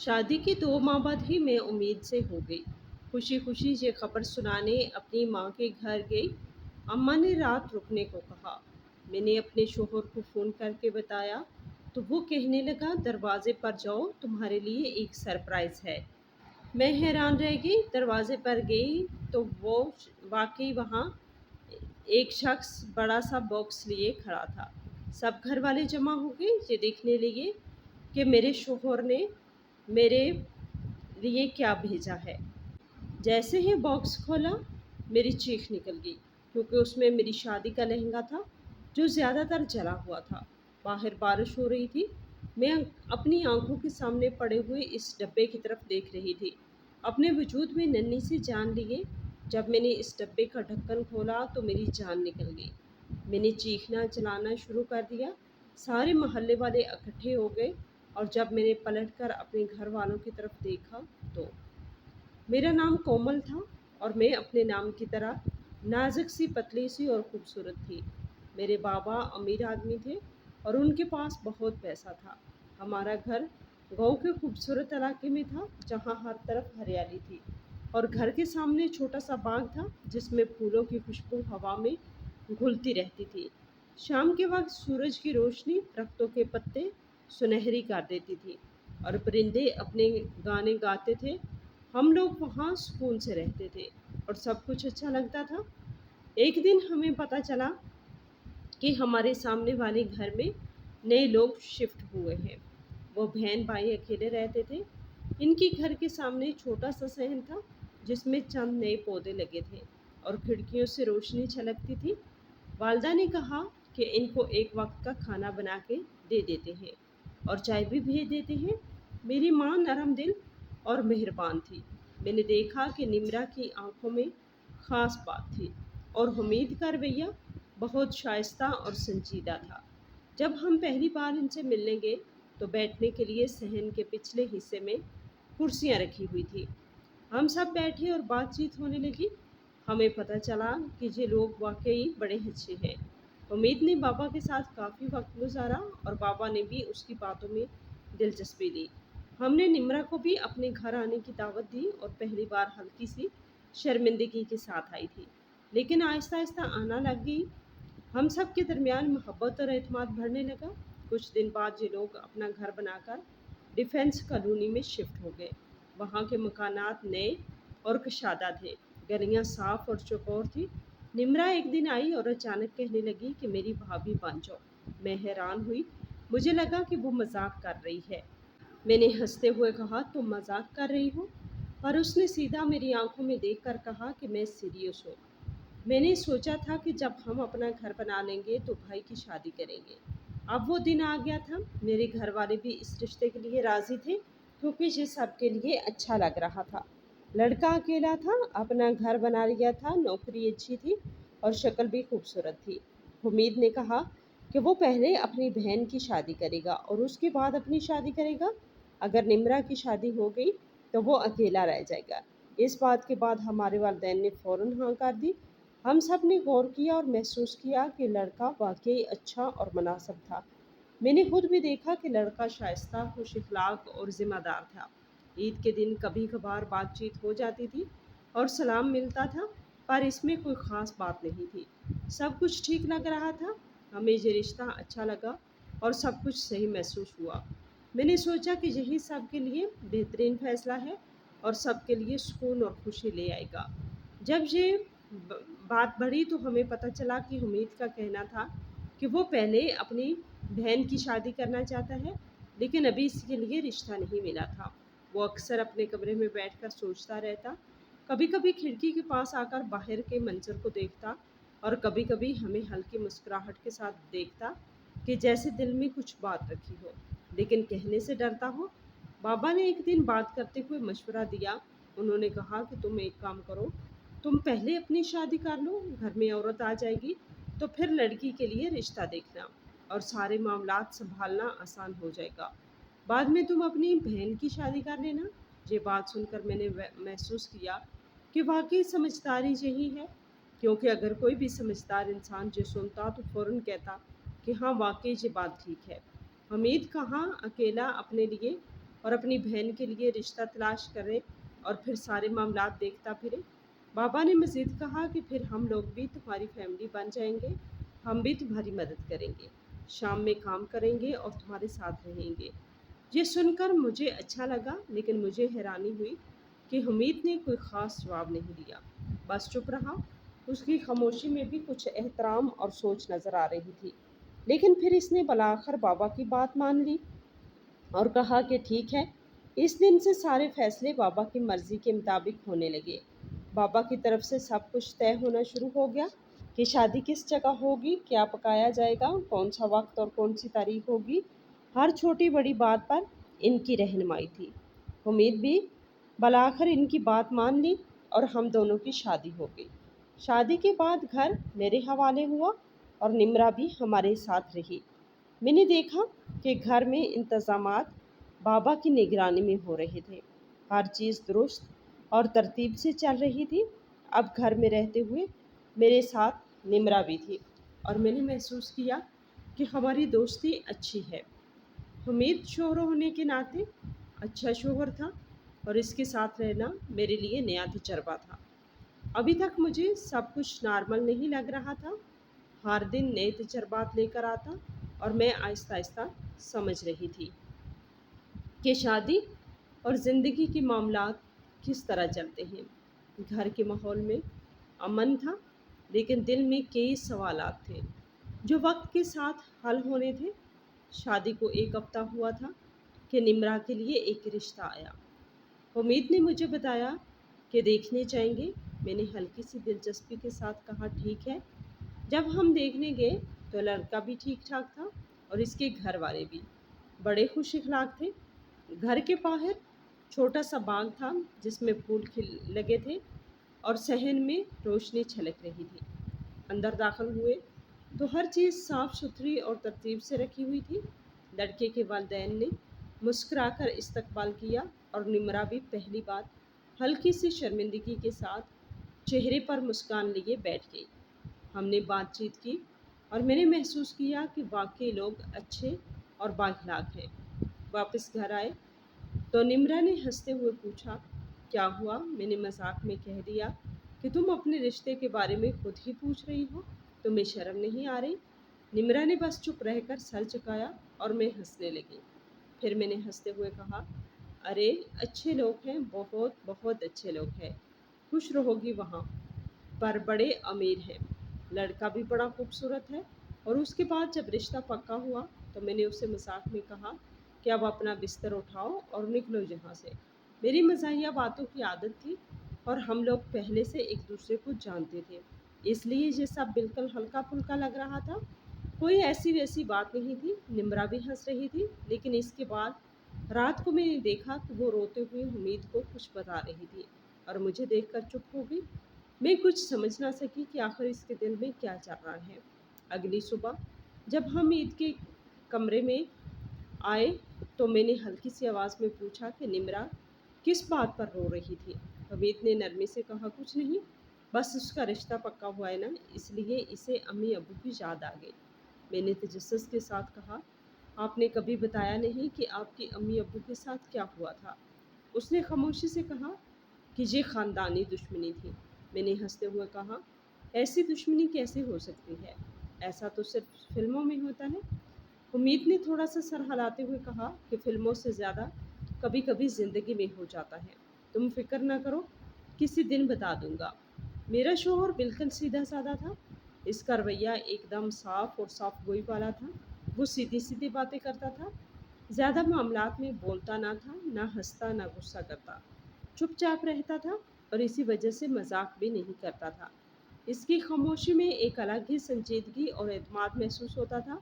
शादी के 2 माह बाद ही मैं उम्मीद से हो गई। खुशी-खुशी ये खबर सुनाने अपनी माँ के घर गई। अम्मा ने रात रुकने को कहा। मैंने अपने शौहर को फ़ोन करके बताया, तो वो कहने लगा दरवाज़े पर जाओ, तुम्हारे लिए एक सरप्राइज़ है। मैं हैरान रह गई, दरवाज़े पर गई तो वो वाक़ई वहाँ एक शख़्स बड़ा-सा बॉक्स लिए खड़ा था। सब घरवाले जमा हो गए, ये देखने लगे कि मेरे शौहर ने मेरे लिए क्या भेजा है। जैसे ही बॉक्स खोला, मेरी चीख निकल गई क्योंकि उसमें मेरी शादी का लहंगा था, जो ज़्यादातर जला हुआ था। बाहर बारिश हो रही थी। मैं अपनी आँखों के सामने पड़े हुए इस डब्बे की तरफ देख रही थी, अपने वजूद में नन्ही सी जान लिए। जब मैंने इस डब्बे का ढक्कन खोला तो मेरी जान निकल गई। मैंने चीखना चिल्लाना शुरू कर दिया। सारे मोहल्ले वाले इकट्ठे हो गए और जब मैंने पलटकर अपने घर वालों की तरफ देखा तो मेरा नाम कोमल था और मैं अपने नाम की तरह नाजुक सी, पतली सी और खूबसूरत थी। मेरे बाबा अमीर आदमी थे और उनके पास बहुत पैसा था। हमारा घर गांव के खूबसूरत इलाके में था, जहां हर तरफ हरियाली थी और घर के सामने छोटा सा बाग था जिसमें फूलों की खुशबू हवा में घुलती रहती थी। शाम के वक्त सूरज की रोशनी दरख्तों के पत्ते सुनहरी कर देती थी और परिंदे अपने गाने गाते थे। हम लोग वहाँ सुकून से रहते थे और सब कुछ अच्छा लगता था। एक दिन हमें पता चला कि हमारे सामने वाले घर में नए लोग शिफ्ट हुए हैं। वो बहन भाई अकेले रहते थे। इनके घर के सामने छोटा सा सहन था जिसमें चंद नए पौधे लगे थे और खिड़कियों से रोशनी छलकती थी। वालदा ने कहा कि इनको एक वक्त का खाना बना के दे देते हैं और चाय भी भेज देते हैं। मेरी माँ नरम दिल और मेहरबान थी। मैंने देखा कि निम्रा की आंखों में ख़ास बात थी और हमीद का रवैया बहुत शाइस्ता और संजीदा था। जब हम पहली बार इनसे मिलने गए तो बैठने के लिए सहन के पिछले हिस्से में कुर्सियाँ रखी हुई थी। हम सब बैठे और बातचीत होने लगी। हमें पता चला कि ये लोग वाकई बड़े अच्छे हैं। उम्मीद ने बाबा के साथ काफ़ी वक्त गुजारा और बाबा ने भी उसकी बातों में दिलचस्पी ली। हमने निम्रा को भी अपने घर आने की दावत दी और पहली बार हल्की सी शर्मिंदगी के साथ आई थी, लेकिन आहिस्ता आहिस्ता आना लग गई। हम सब के दरमियान मोहब्बत और एतमाद बढ़ने लगा। कुछ दिन बाद ये लोग अपना घर बनाकर डिफेंस कॉलोनी में शिफ्ट हो गए। वहाँ के मकानात नए और कशादा थे, गलियाँ साफ और चौकोर थी। निम्रा एक दिन आई और अचानक कहने लगी कि मेरी भाभी बन जाओ। मैं हैरान हुई, मुझे लगा कि वो मजाक कर रही है। मैंने हंसते हुए कहा, तुम मजाक कर रही हो? पर उसने सीधा मेरी आंखों में देखकर कहा कि मैं सीरियस हूँ। मैंने सोचा था कि जब हम अपना घर बना लेंगे तो भाई की शादी करेंगे। अब वो दिन आ गया था। मेरे घर वाले भी इस रिश्ते के लिए राज़ी थे क्योंकि ये सबके लिए अच्छा लग रहा था। लड़का अकेला था, अपना घर बना लिया था, नौकरी अच्छी थी और शक्ल भी खूबसूरत थी। उम्मीद ने कहा कि वो पहले अपनी बहन की शादी करेगा और उसके बाद अपनी शादी करेगा। अगर निम्रा की शादी हो गई तो वो अकेला रह जाएगा। इस बात के बाद हमारे वालिदैन ने फ़ौरन हाँ कर दी। हम सब ने गौर किया और महसूस किया कि लड़का वाकई अच्छा और मुनासिब था। मैंने खुद भी देखा कि लड़का शाइस्ता, खुश इखलाक और ज़िम्मेदार था। ईद के दिन कभी कभार बातचीत हो जाती थी और सलाम मिलता था, पर इसमें कोई ख़ास बात नहीं थी। सब कुछ ठीक लग रहा था। हमें ये रिश्ता अच्छा लगा और सब कुछ सही महसूस हुआ। मैंने सोचा कि यही सब के लिए बेहतरीन फ़ैसला है और सबके लिए सुकून और खुशी ले आएगा। जब ये बात बढ़ी तो हमें पता चला कि उम्मीद का कहना था कि वो पहले अपनी बहन की शादी करना चाहता है, लेकिन अभी इसके लिए रिश्ता नहीं मिला था। वो अक्सर अपने कमरे में बैठकर सोचता रहता, कभी कभी खिड़की के पास आकर बाहर के मंजर को देखता और कभी कभी हमें हल्की मुस्कुराहट के साथ देखता कि जैसे दिल में कुछ बात रखी हो लेकिन कहने से डरता हो। बाबा ने एक दिन बात करते हुए मशवरा दिया। उन्होंने कहा कि तुम एक काम करो, तुम पहले अपनी शादी कर लो, घर में औरत आ जाएगी तो फिर लड़की के लिए रिश्ता देखना और सारे मामलात संभालना आसान हो जाएगा। बाद में तुम अपनी बहन की शादी कर लेना। ये बात सुनकर मैंने महसूस किया कि वाकई समझदारी यही है, क्योंकि अगर कोई भी समझदार इंसान जो सुनता तो फ़ौरन कहता कि हाँ वाकई ये बात ठीक है। हमीद कहाँ अकेला अपने लिए اور اپنی بہن کے لیے رشتہ تلاش کرے اور پھر سارے معاملات دیکھتا پھرے۔ بابا نے مزید کہا کہ پھر ہم لوگ بھی تمہاری فیملی بن جائیں گے، ہم بھی تمہاری مدد کریں گے، شام میں کام کریں گے اور تمہارے ساتھ رہیں گے۔ یہ سن کر مجھے اچھا لگا، لیکن مجھے حیرانی ہوئی کہ حمید نے کوئی خاص جواب نہیں دیا، بس چپ رہا۔ اس کی خاموشی میں بھی کچھ احترام اور سوچ نظر آ رہی تھی، لیکن پھر اس نے بلاخر بابا کی بات مان لی اور کہا کہ ٹھیک ہے۔ اس دن سے سارے فیصلے بابا کی مرضی کے مطابق ہونے لگے۔ بابا کی طرف سے سب کچھ طے ہونا شروع ہو گیا کہ شادی کس جگہ ہوگی، کیا پکایا جائے گا، کون سا وقت اور کون سی تاریخ ہوگی۔ ہر چھوٹی بڑی بات پر ان کی رہنمائی تھی۔ امید بھی بالآخر ان کی بات مان لی اور ہم دونوں کی شادی ہو گئی۔ شادی کے بعد گھر میرے حوالے ہوا اور نمرا بھی ہمارے ساتھ رہی۔ میں نے دیکھا کہ گھر میں انتظامات بابا کی نگرانی میں ہو رہے تھے، ہر چیز درست اور ترتیب سے چل رہی تھی۔ اب گھر میں رہتے ہوئے میرے ساتھ نمرا بھی تھی اور میں نے محسوس کیا کہ ہماری دوستی اچھی ہے۔ حمید شوہر ہونے کے ناطے اچھا شوہر تھا اور اس کے ساتھ رہنا میرے لیے نیا تجربہ تھا۔ ابھی تک مجھے سب کچھ نارمل نہیں لگ رہا تھا، ہر دن نئے تجربات لے کر آتا اور میں آہستہ آہستہ سمجھ رہی تھی کہ شادی اور زندگی کے معاملات کس طرح چلتے ہیں۔ گھر کے ماحول میں امن تھا، لیکن دل میں کئی سوالات تھے جو وقت کے ساتھ حل ہونے تھے۔ شادی کو ایک ہفتہ ہوا تھا کہ نمرا کے لیے ایک رشتہ آیا۔ امید نے مجھے بتایا کہ دیکھنے جائیں گے۔ میں نے ہلکی سی دلچسپی کے ساتھ کہا ٹھیک ہے۔ جب ہم دیکھنے گئے تو لڑکا بھی ٹھیک ٹھاک تھا اور اس کے گھر والے بھی بڑے خوش اخلاق تھے۔ گھر کے باہر چھوٹا سا باغ تھا جس میں پھول لگے تھے اور صحن میں روشنی چھلک رہی تھی۔ اندر داخل ہوئے تو ہر چیز صاف ستھری اور ترتیب سے رکھی ہوئی تھی۔ لڑکے کے والدین نے مسکرا کر استقبال کیا اور نمرا بھی پہلی بار ہلکی سی شرمندگی کے ساتھ چہرے پر مسکان لیے بیٹھ گئی۔ ہم نے بات چیت کی اور میں نے محسوس کیا کہ واقعی لوگ اچھے اور بااخلاق ہیں۔ واپس گھر آئے تو نمرا نے ہنستے ہوئے پوچھا کیا ہوا۔ میں نے مذاق میں کہہ دیا کہ تم اپنے رشتے کے بارے میں خود ہی پوچھ رہی ہو، تمہیں شرم نہیں آ رہی؟ نمرا نے بس چپ رہ کر سر جھکایا اور میں ہنسنے لگی۔ پھر میں نے ہنستے ہوئے کہا ارے اچھے لوگ ہیں، بہت بہت اچھے لوگ ہیں، خوش رہو گی وہاں پر، بڑے امیر ہیں، لڑکا بھی بڑا خوبصورت ہے۔ اور اس کے بعد جب رشتہ پکا ہوا تو میں نے اسے مذاق میں کہا کہ اب اپنا بستر اٹھاؤ اور نکلو یہاں سے۔ میری مزاحیہ باتوں کی عادت تھی اور ہم لوگ پہلے سے ایک دوسرے کو جانتے تھے، اس لیے یہ سب بالکل ہلکا پھلکا لگ رہا تھا، کوئی ایسی ویسی بات نہیں تھی۔ نمرا بھی ہنس رہی تھی، لیکن اس کے بعد رات کو میں نے دیکھا کہ وہ روتے ہوئے حمید کو کچھ بتا رہی تھی اور مجھے دیکھ کر چپ ہو گئی۔ میں کچھ سمجھ نہ سکی کہ آخر اس کے دل میں کیا چل رہا ہے۔ اگلی صبح جب ہم عید کے کمرے میں آئے تو میں نے ہلکی سی آواز میں پوچھا کہ نمرا کس بات پر رو رہی تھی۔ حمید نے نرمی سے کہا کچھ نہیں، بس اس کا رشتہ پکا ہوا ہے نا، اس لیے اسے امی ابو کی یاد آ گئی۔ میں نے تجسس کے ساتھ کہا آپ نے کبھی بتایا نہیں کہ آپ کی امی ابو کے ساتھ کیا ہوا تھا۔ اس نے خاموشی سے کہا کہ یہ خاندانی دشمنی تھی۔ میں نے ہنستے ہوئے کہا ایسی دشمنی کیسے ہو سکتی ہے، ایسا تو صرف فلموں میں ہوتا ہے۔ امید نے تھوڑا سا سر ہلاتے ہوئے کہا کہ فلموں سے زیادہ کبھی کبھی زندگی میں ہو جاتا ہے، تم فکر نہ کرو، کسی دن بتا دوں گا۔ میرا شوہر بالکل سیدھا سادہ تھا، اس کا رویہ ایک دم صاف اور صاف گوئی والا تھا۔ وہ سیدھی سیدھی باتیں کرتا تھا، زیادہ معاملات میں بولتا نہ تھا، نہ ہنستا نہ غصہ کرتا، چپ چاپ رہتا تھا اور اسی وجہ سے مذاق بھی نہیں کرتا تھا۔ اس کی خاموشی میں ایک الگ ہی سنجیدگی اور اعتماد محسوس ہوتا تھا۔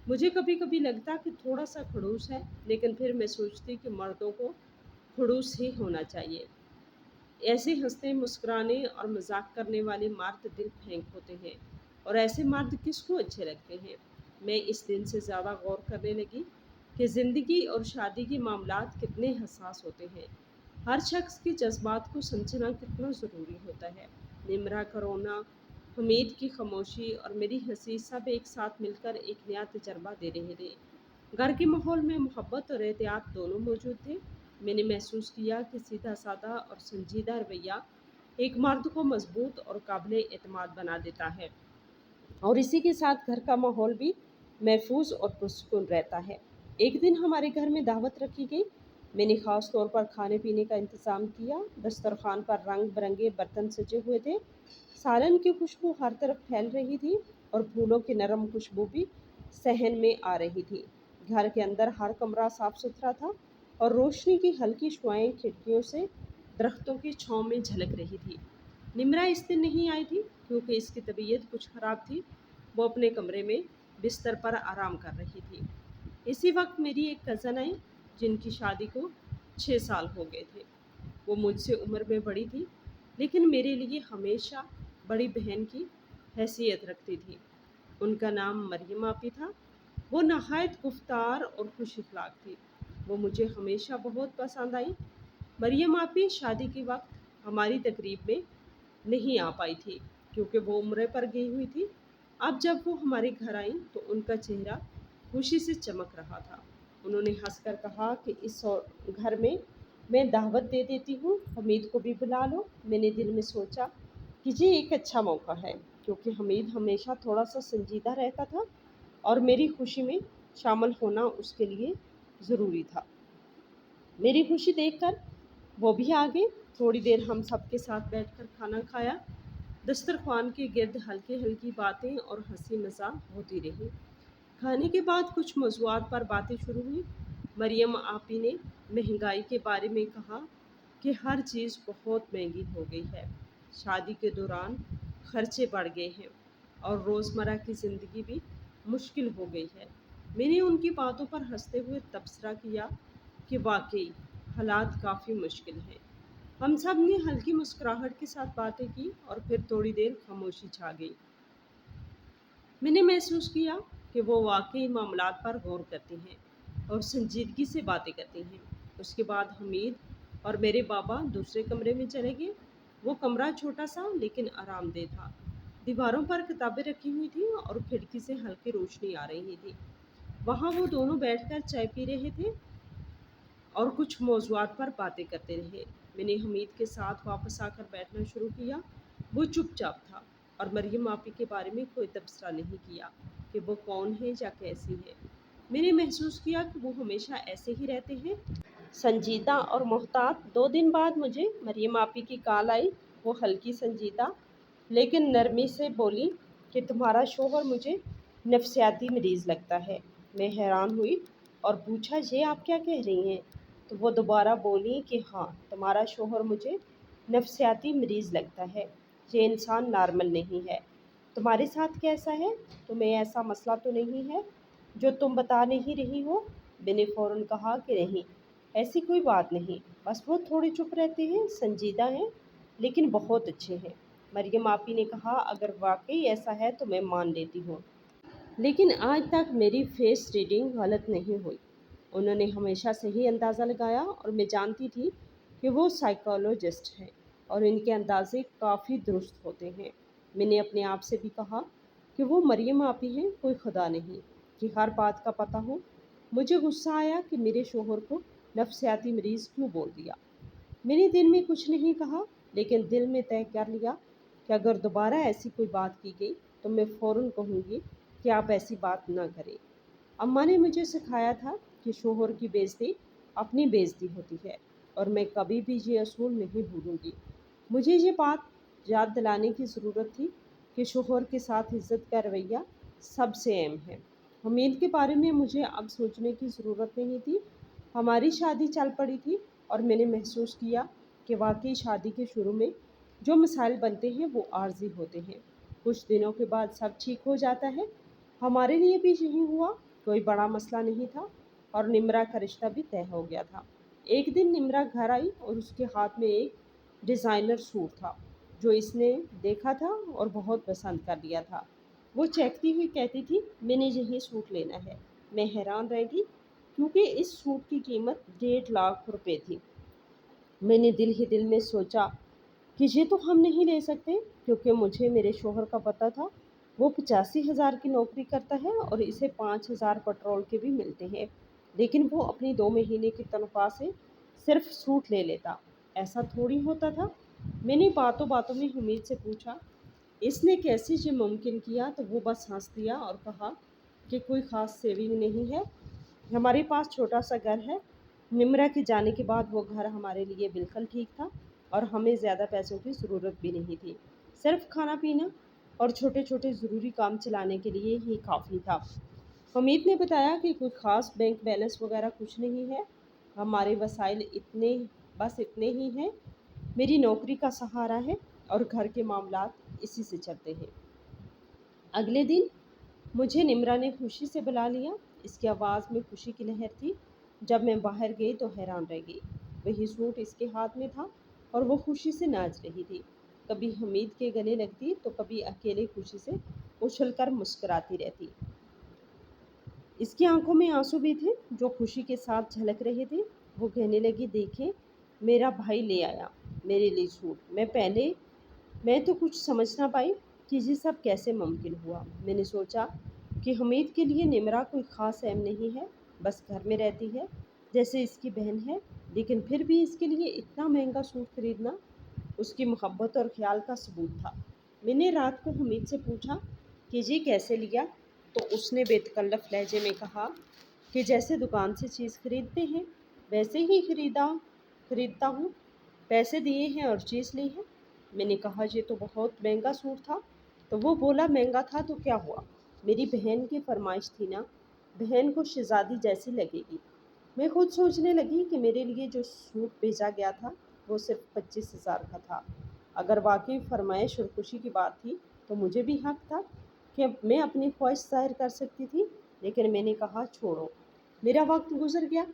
مجھے کبھی کبھی لگتا کہ تھوڑا سا کھڑوس ہے، لیکن پھر میں سوچتی کہ مردوں کو کھڑوس ہی ہونا چاہیے۔ ایسے ہنسنے مسکرانے اور مذاق کرنے والے مرد دل پھینک ہوتے ہیں، اور ایسے مرد کس کو اچھے لگتے ہیں۔ میں اس دن سے زیادہ غور کرنے لگی کہ زندگی اور شادی کے معاملات کتنے حساس ہوتے ہیں، ہر شخص کے جذبات کو سمجھنا کتنا ضروری ہوتا ہے۔ نمرا کا رونا، حمید کی خاموشی اور میری ہنسی سب ایک ساتھ مل کر ایک نیا تجربہ دے رہے تھے۔ घर के माहौल में मोहब्बत और एहतियात दोनों मौजूद थे। मैंने महसूस किया कि सीधा साधा और संजीदा रवैया एक मर्द को मजबूत और काबिल एतमाद बना देता है, और इसी के साथ घर का माहौल भी महफूज और पुरसुकून रहता है। एक दिन हमारे घर में दावत रखी गई। मैंने ख़ास तौर पर खाने पीने का इंतज़ाम किया। दस्तरखान पर रंग बिरंगे बर्तन सजे हुए थे। सालन की खुशबू हर तरफ फैल रही थी और फूलों की नरम खुशबू भी सहन में आ रही थी। घर के अंदर हर कमरा साफ सुथरा था और रोशनी की हल्की शुआएं खिड़कियों से दरख्तों की छांव में झलक रही थी। निम्रा इस दिन नहीं आई थी क्योंकि इसकी तबीयत कुछ ख़राब थी। वो अपने कमरे में बिस्तर पर आराम कर रही थी। इसी वक्त मेरी एक कज़न आई जिनकी शादी को 6 साल हो गए थे। वो मुझसे उम्र में बड़ी थी, लेकिन मेरे लिए हमेशा बड़ी बहन की हैसियत रखती थी। उनका नाम मरियम आपी था। वो नहायत गुफ्तार और खुश अखलाक थी। वो मुझे हमेशा बहुत पसंद आई। मरियम आपी शादी के वक्त हमारी तकरीब में नहीं आ पाई थी क्योंकि वो उम्रे पर गई हुई थी। अब जब वो हमारे घर आई तो उनका चेहरा खुशी से चमक रहा था। उन्होंने हंसकर कहा कि घर में मैं दावत दे देती हूँ, हमीद को भी बुला लो। मैंने दिल में सोचा कि ये एक अच्छा मौका है क्योंकि हमीद हमेशा थोड़ा सा संजीदा रहता था और मेरी खुशी में शामिल होना उसके लिए ज़रूरी था। मेरी खुशी देखकर वो भी आ गए। थोड़ी देर हम सबके साथ बैठकर खाना खाया। दस्तरखान के गिर्द हल्की हल्की बातें और हंसी मजाक होती रही। खाने के बाद कुछ मौज़ूआत पर बातें शुरू हुई। मरियम आपी ने महंगाई के बारे में कहा कि हर चीज़ बहुत महंगी हो गई है। शादी के दौरान खर्चे बढ़ गए हैं और रोज़मर्रा की ज़िंदगी भी मुश्किल हो गई है। मैंने उनकी बातों पर हंसते हुए तबसरा किया कि वाकई हालात काफ़ी मुश्किल हैं। हम सब ने हल्की मुस्कुराहट के साथ बातें की और फिर थोड़ी देर खामोशी छा गई। मैंने महसूस किया कि वो वाकई मामलात पर गौर करती हैं और संजीदगी से बातें करती हैं। उसके बाद हमीद और मेरे बाबा दूसरे कमरे में चले गए। वो कमरा छोटा सा लेकिन आरामदेह था। दीवारों पर किताबें रखी हुई थी और खिड़की से हल्की रोशनी आ रही थी। वहाँ वो दोनों बैठकर चाय पी रहे थे और कुछ मौज़ूआत पर बातें करते रहे। मैंने हमीद के साथ वापस आकर बैठना शुरू किया। वो चुपचाप था और मरियम आपी के बारे में कोई तबसरा नहीं किया कि वो कौन है या कैसी है। मैंने महसूस किया कि वो हमेशा ऐसे ही रहते हैं, संजीदा और मोहतात। 2 दिन बाद मुझे मरियम आपी की कॉल आई। वो हल्की संजीदा लेकिन नरमी से बोली कि तुम्हारा शोहर मुझे नफसियाती मरीज़ लगता है। मैं हैरान हुई और पूछा, ये आप क्या कह रही हैं? तो वो दोबारा बोली कि हाँ, तुम्हारा शोहर मुझे नफसियाती मरीज़ लगता है। ये इंसान नॉर्मल नहीं है। तुम्हारे साथ कैसा है? तुम्हें ऐसा मसला तो नहीं है जो तुम बता नहीं रही हो? मैंने फ़ौरन कहा कि नहीं, ऐसी कोई बात नहीं, बस वो थोड़े चुप रहते हैं, संजीदा हैं, लेकिन बहुत अच्छे हैं। मरियम आपी ने कहा, अगर वाकई ऐसा है तो मैं मान लेती हूँ, लेकिन आज तक मेरी फेस रीडिंग गलत नहीं हुई। उन्होंने हमेशा सही अंदाज़ा लगाया और मैं जानती थी कि वो साइकोलॉजिस्ट हैं और इनके अंदाज़े काफ़ी दुरुस्त होते हैं। मैंने अपने आप से भी कहा कि वो मरियम आपी हैं, कोई खुदा नहीं कि हर बात का पता हो। मुझे गुस्सा आया कि मेरे शोहर को नफसियाती मरीज़ क्यों बोल दिया। मैंने दिल में कुछ नहीं कहा, लेकिन दिल में तय कर लिया कि अगर दोबारा ऐसी कोई बात की गई तो मैं फ़ौरन कहूँगी कि आप ऐसी बात ना करें। अम्मा ने मुझे सिखाया था कि शोहर की बेइज्जती अपनी बेइज्जती होती है और मैं कभी भी ये असूल नहीं भूलूंगी। मुझे ये बात याद दिलाने की ज़रूरत थी कि शोहर के साथ इज़्ज़त का रवैया सबसे अहम है। हमीद के बारे में मुझे अब सोचने की ज़रूरत नहीं थी। हमारी शादी चल पड़ी थी और मैंने महसूस किया कि वाकई शादी के शुरू में जो मसाइल बनते हैं वो आर्जी होते हैं। कुछ दिनों के बाद सब ठीक हो जाता है। हमारे लिए भी यही हुआ। कोई बड़ा मसला नहीं था और निम्रा का रिश्ता भी तय हो गया था। एक दिन निम्रा घर आई और उसके हाथ में एक डिज़ाइनर सूट था जो इसने देखा था और बहुत पसंद कर लिया था। वो चहकती हुई कहती थी, मैंने यही सूट लेना है। मैं हैरान रह गई क्योंकि इस सूट की कीमत 1.5 लाख रुपए थी। मैंने दिल ही दिल में सोचा कि ये तो हम नहीं ले सकते, क्योंकि मुझे मेरे शोहर का पता था وہ 85,000 کی نوکری کرتا ہے اور اسے 5,000 पेट्रोल के भी मिलते हैं, लेकिन वो अपनी 2 महीने की तनख्वाह से सिर्फ सूट ले लेता। ऐसा थोड़ी होता था। मैंने बातों बातों में हमीद से पूछा, इसने कैसे ये मुमकिन किया? तो वो बस हंस दिया और कहा कि कोई ख़ास सेविंग नहीं है, हमारे पास छोटा सा घर है। निम्रा के जाने के बाद वो घर हमारे लिए बिल्कुल ठीक था और हमें ज़्यादा पैसों की ज़रूरत भी नहीं थी। सिर्फ खाना पीना और छोटे छोटे ज़रूरी काम चलाने के लिए ही काफ़ी था। हमीद ने बताया कि कोई ख़ास बैंक बैलेंस वगैरह कुछ नहीं है, हमारे वसाइल इतने ही हैं। मेरी नौकरी का सहारा है और घर के मामलात इसी से चलते हैं। अगले दिन मुझे निम्रा ने खुशी से बुला लिया। इसकी आवाज़ में खुशी की लहर थी। जब मैं बाहर गई तो हैरान रह गई। वही सूट इसके हाथ में था और वो खुशी से नाच रही थी। कभी हमीद के गले लगती तो कभी अकेले खुशी से उछलकर मुस्कुराती रहती। इसकी आंखों में आंसू भी थे जो खुशी के साथ झलक रहे थे। वो कहने लगी, देखे मेरा भाई ले आया मेरे लिए सूट। मैं तो कुछ समझ ना पाई कि ये सब कैसे मुमकिन हुआ। मैंने सोचा कि हमीद के लिए निमरा कोई ख़ास अहम नहीं है, बस घर में रहती है जैसे इसकी बहन है, लेकिन फिर भी इसके लिए इतना महंगा सूट खरीदना उसकी मोहब्बत और ख्याल का सबूत था। मैंने रात को हमीद से पूछा कि ये कैसे लिया, तो उसने बेतकल्लफ लहजे में कहा कि जैसे दुकान से चीज़ खरीदते हैं वैसे ही खरीदता हूँ, पैसे दिए हैं और चीज़ ली है। मैंने कहा, ये तो बहुत महंगा सूट था। तो वो बोला, महंगा था तो क्या हुआ, मेरी बहन की फरमाइश थी ना, बहन को शहजादी जैसी लगेगी। मैं खुद सोचने लगी कि मेरे लिए जो सूट भेजा गया था वो सिर्फ 25,000 का था। अगर वाकई फरमाइश और खुशी की बात थी तो मुझे भी हक था कि मैं अपनी ख्वाहिश जाहिर कर सकती थी। लेकिन मैंने कहा, छोड़ो, मेरा वक्त गुजर गया।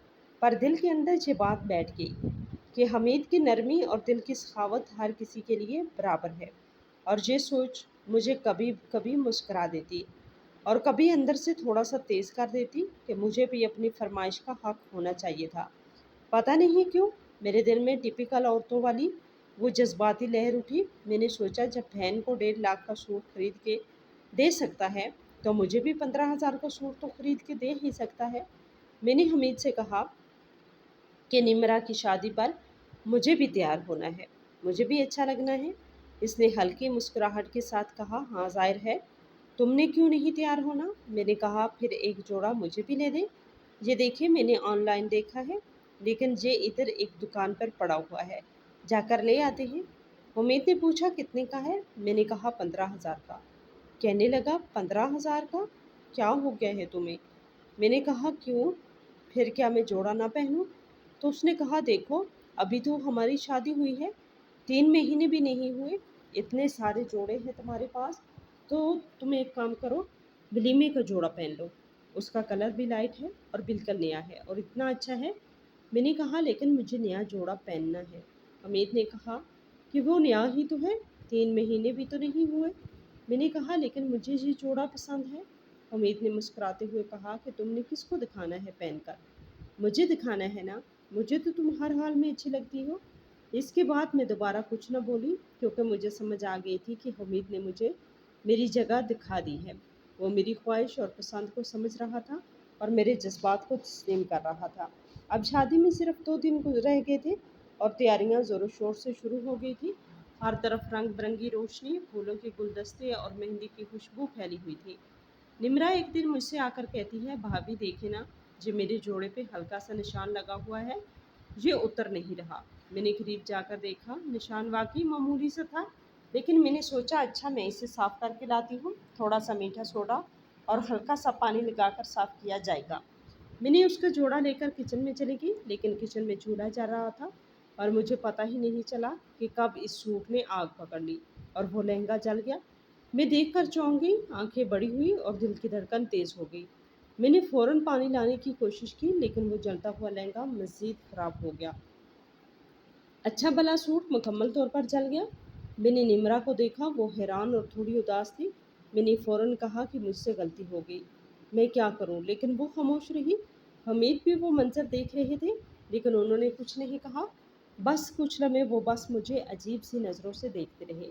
पर दिल के अंदर ये बात बैठ गई कि हमीद की नरमी और दिल की सखावत हर किसी के लिए बराबर है। और ये सोच मुझे कभी कभी मुस्करा देती और कभी अंदर से थोड़ा सा तेज़ कर देती कि मुझे भी अपनी फरमाइश का हक होना चाहिए था। पता नहीं क्यों मेरे दिल में टिपिकल औरतों वाली वो जज्बाती लहर उठी। मैंने सोचा, जब बहन को 1.5 लाख का सूट खरीद के दे सकता है तो मुझे भी 15,000 का सूट तो खरीद के दे ही सकता है। मैंने हमीद से कहा कि निमरा की शादी पर मुझे भी तैयार होना है, मुझे भी अच्छा लगना है। इसने हल्की मुस्कुराहट के साथ कहा, हाँ जाहिर है, तुमने क्यों नहीं तैयार होना। मैंने कहा, फिर एक जोड़ा मुझे भी ले दे। ये देखिए, मैंने ऑनलाइन देखा है, लेकिन ये इधर एक दुकान पर पड़ा हुआ है, जाकर ले आते हैं। उम्मीद ने पूछा, कितने का है। मैंने कहा, 15,000 का। कहने लगा, 15,000 का, क्या हो गया है तुम्हें। मैंने कहा, क्यों, फिर क्या मैं जोड़ा ना पहनूं। तो उसने कहा, देखो अभी तो हमारी शादी हुई है, 3 महीने भी नहीं हुए, इतने सारे जोड़े हैं तुम्हारे पास, तो तुम एक काम करो, वलीमे का जोड़ा पहन लो। उसका कलर भी लाइट है और बिल्कुल नया है और इतना अच्छा है। मैंने कहा, लेकिन मुझे नया जोड़ा पहनना है। हमीद ने कहा कि वो नया ही तो है, 3 महीने भी तो नहीं हुए। मैंने कहा, लेकिन मुझे ये जोड़ा पसंद है। हमीद ने मुस्कुराते हुए कहा कि तुमने किसको दिखाना है पहनकर, मुझे दिखाना है ना, मुझे तो तुम हर हाल में अच्छी लगती हो। इसके बाद मैं दोबारा कुछ न बोली क्योंकि मुझे समझ आ गई थी कि हमीद ने मुझे मेरी जगह दिखा दी है। वो मेरी ख्वाहिश और पसंद को समझ रहा था और मेरे जज्बात को तस्लीम कर रहा था। अब शादी में सिर्फ 2 दिन रह गए थे और तैयारियां ज़ोरों शोर से शुरू हो गई थी। हर तरफ रंग बिरंगी रोशनी, फूलों के गुलदस्ते और मेहंदी की खुशबू फैली हुई थी। निम्रा एक दिन मुझसे आकर कहती है, भाभी देखे ना, जो मेरे जोड़े पे हल्का सा निशान लगा हुआ है, ये उतर नहीं रहा। मैंने करीब जाकर देखा, निशान वाकई मामूली सा था, लेकिन मैंने सोचा, अच्छा मैं इसे साफ करके लाती हूँ, थोड़ा सा मीठा सोडा और हल्का सा पानी लगाकर साफ किया जाएगा। मैंने उसका जोड़ा लेकर किचन में चली गई, लेकिन किचन में चूल्हा जल रहा था और मुझे पता ही नहीं चला कि कब इस सूट ने आग पकड़ ली और वो लहंगा जल गया। मैं देखकर चौंक गई, आंखें बड़ी हुई और दिल की धड़कन तेज़ हो गई। मैंने फ़ौरन पानी लाने की कोशिश की, लेकिन वो जलता हुआ लहंगा मज़ीद ख़राब हो गया। अच्छा भला सूट मुकम्मल तौर पर जल गया। मैंने निम्रा को देखा, वो हैरान और थोड़ी उदास थी। मैंने फ़ौरन कहा कि मुझसे गलती हो गई, मैं क्या करूं, लेकिन वो खामोश रही। हमीद भी वो मंजर देख रहे थे, लेकिन उन्होंने कुछ नहीं कहा। बस कुछ लम्हे वो बस मुझे अजीब सी नज़रों से देखते रहे,